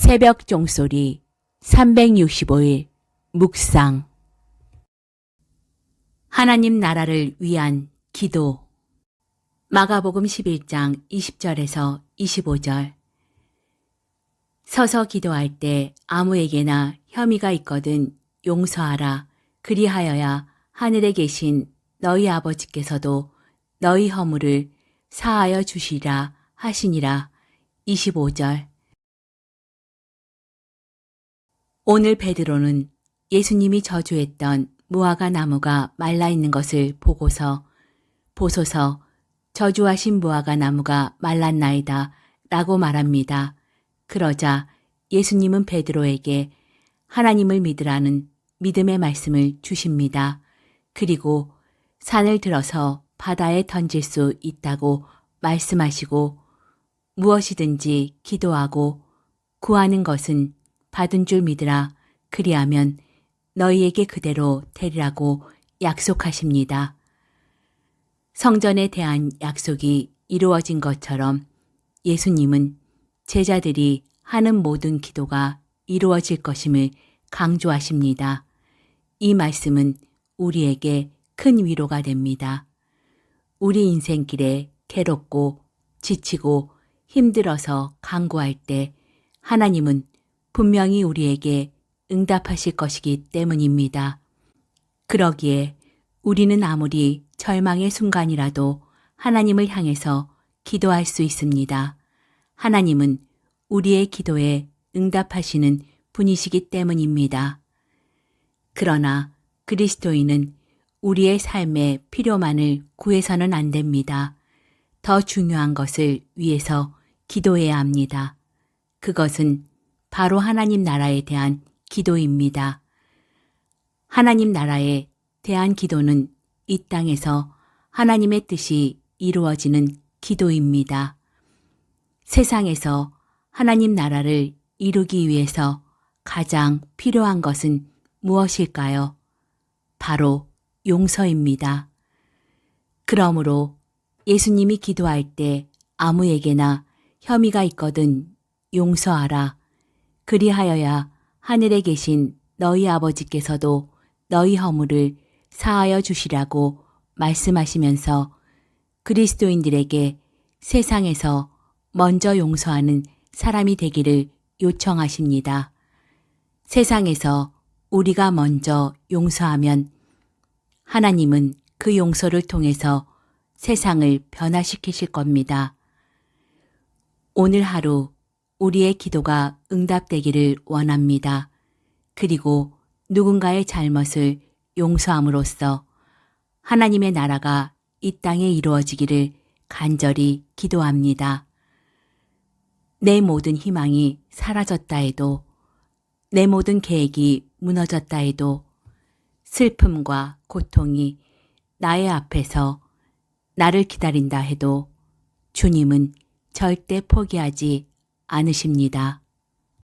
새벽 종소리 365일 묵상. 하나님 나라를 위한 기도. 마가복음 11장 20절에서 25절. 서서 기도할 때 아무에게나 혐의가 있거든 용서하라. 그리하여야 하늘에 계신 너희 아버지께서도 너희 허물을 사하여 주시리라 하시니라. 25절. 오늘 베드로는 예수님이 저주했던 무화과 나무가 말라 있는 것을 보고서 보소서 저주하신 무화과 나무가 말랐나이다 라고 말합니다. 그러자 예수님은 베드로에게 하나님을 믿으라는 믿음의 말씀을 주십니다. 그리고 산을 들어서 바다에 던질 수 있다고 말씀하시고 무엇이든지 기도하고 구하는 것은 받은 줄 믿으라. 그리하면 너희에게 그대로 되리라고 약속하십니다. 성전에 대한 약속이 이루어진 것처럼 예수님은 제자들이 하는 모든 기도가 이루어질 것임을 강조하십니다. 이 말씀은 우리에게 큰 위로가 됩니다. 우리 인생길에 괴롭고 지치고 힘들어서 간구할 때 하나님은 분명히 우리에게 응답하실 것이기 때문입니다. 그러기에 우리는 아무리 절망의 순간이라도 하나님을 향해서 기도할 수 있습니다. 하나님은 우리의 기도에 응답하시는 분이시기 때문입니다. 그러나 그리스도인은 우리의 삶의 필요만을 구해서는 안 됩니다. 더 중요한 것을 위해서 기도해야 합니다. 그것은 바로 하나님 나라에 대한 기도입니다. 하나님 나라에 대한 기도는 이 땅에서 하나님의 뜻이 이루어지는 기도입니다. 세상에서 하나님 나라를 이루기 위해서 가장 필요한 것은 무엇일까요? 바로 용서입니다. 그러므로 예수님이 기도할 때 아무에게나 혐의가 있거든 용서하라. 그리하여야 하늘에 계신 너희 아버지께서도 너희 허물을 사하여 주시라고 말씀하시면서 그리스도인들에게 세상에서 먼저 용서하는 사람이 되기를 요청하십니다. 세상에서 우리가 먼저 용서하면 하나님은 그 용서를 통해서 세상을 변화시키실 겁니다. 오늘 하루 우리의 기도가 응답되기를 원합니다. 그리고 누군가의 잘못을 용서함으로써 하나님의 나라가 이 땅에 이루어지기를 간절히 기도합니다. 내 모든 희망이 사라졌다 해도, 내 모든 계획이 무너졌다 해도, 슬픔과 고통이 나의 앞에서 나를 기다린다 해도 주님은 절대 포기하지 않으십니다.